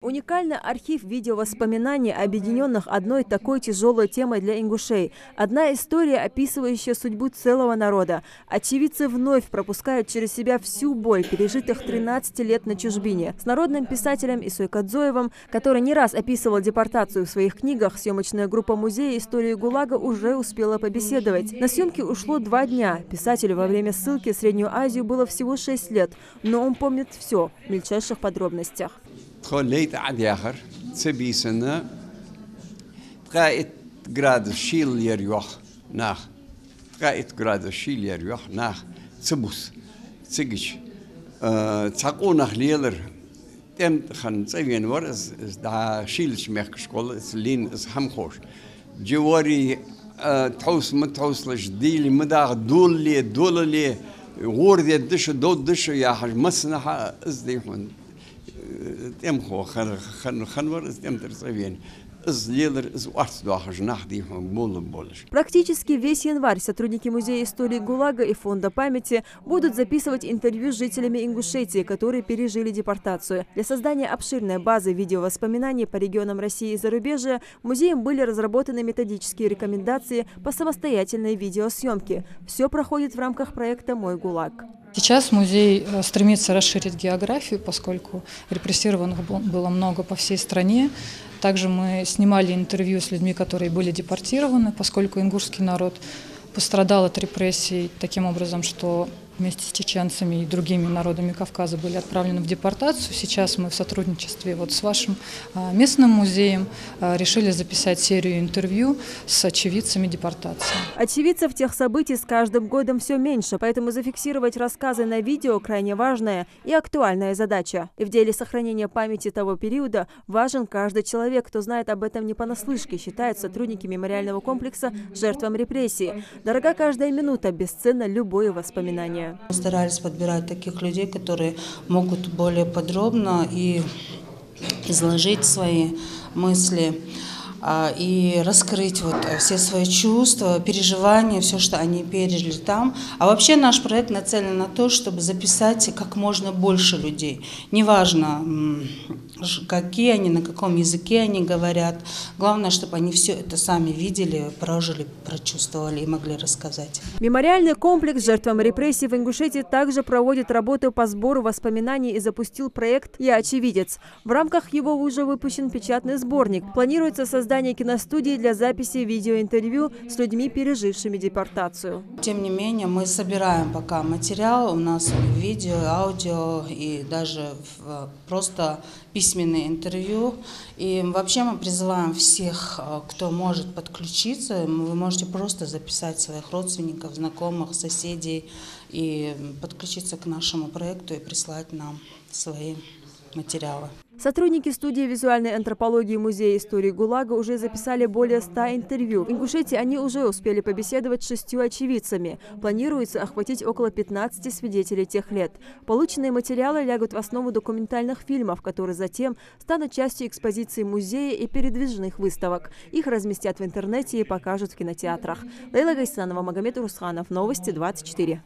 Уникальный архив видеовоспоминаний, объединенных одной такой тяжелой темой для ингушей. Одна история, описывающая судьбу целого народа. Очевидцы вновь пропускают через себя всю боль пережитых 13 лет на чужбине. С народным писателем Исой Кадзоевым, который не раз описывал депортацию в своих книгах, съемочная группа музея истории ГУЛАГа уже успела побеседовать. На съемки ушло 2 дня. Писателю во время ссылки в Среднюю Азию было всего 6 лет, но он помнит все в мельчайших подробностях. خليت عاد آخر 7 سنة تقايت جراد شيل يريوح ناخ تقايت جراد شيل يريوح ناخ تبوس تسجش تقونا خليلر تم خن تسوين ورز دا شيلش مخش كل سلين همخوش جواري تحوس متحوس لش ديلي مداغ دول لي غور الدش دود دش يا حاج مسنا ازديحون تمخو خنور تمترسوين. Практически весь январь сотрудники Музея истории ГУЛАГа и Фонда памяти будут записывать интервью с жителями Ингушетии, которые пережили депортацию. Для создания обширной базы видеовоспоминаний по регионам России и зарубежья музеем были разработаны методические рекомендации по самостоятельной видеосъемке. Все проходит в рамках проекта «Мой ГУЛАГ». Сейчас музей стремится расширить географию, поскольку репрессированных было много по всей стране. Также мы снимали интервью с людьми, которые были депортированы, поскольку ингушский народ пострадал от репрессий таким образом, что вместе с чеченцами и другими народами Кавказа были отправлены в депортацию. Сейчас мы в сотрудничестве с вашим местным музеем решили записать серию интервью с очевидцами депортации. Очевидцев тех событий с каждым годом все меньше, поэтому зафиксировать рассказы на видео крайне важная и актуальная задача. И в деле сохранения памяти того периода важен каждый человек, кто знает об этом не понаслышке, считают сотрудники мемориального комплекса жертвам репрессий. Дорога каждая минута, бесценно любое воспоминание. Мы старались подбирать таких людей, которые могут более подробно и изложить свои мысли и раскрыть все свои чувства, переживания, все, что они пережили там. А вообще наш проект нацелен на то, чтобы записать как можно больше людей. Неважно, какие они, на каком языке они говорят. Главное, чтобы они все это сами видели, прожили, прочувствовали и могли рассказать. Мемориальный комплекс жертвам репрессий в Ингушетии также проводит работу по сбору воспоминаний и запустил проект «Я очевидец». В рамках его уже выпущен печатный сборник. Планируется создание киностудии для записи видеоинтервью с людьми, пережившими депортацию. Тем не менее, мы собираем пока материал. У нас видео, аудио и даже просто письменные интервью. И вообще мы призываем всех, кто может подключиться. Вы можете просто записать своих родственников, знакомых, соседей и подключиться к нашему проекту и прислать нам свои материалы. Сотрудники студии визуальной антропологии Музея истории ГУЛАГа уже записали более 100 интервью. В Ингушетии они уже успели побеседовать с 6 очевидцами. Планируется охватить около 15 свидетелей тех лет. Полученные материалы лягут в основу документальных фильмов, которые затем станут частью экспозиции музея и передвижных выставок. Их разместят в интернете и покажут в кинотеатрах. Лейла Гайсанова, Магомед Урусханов. Новости 24.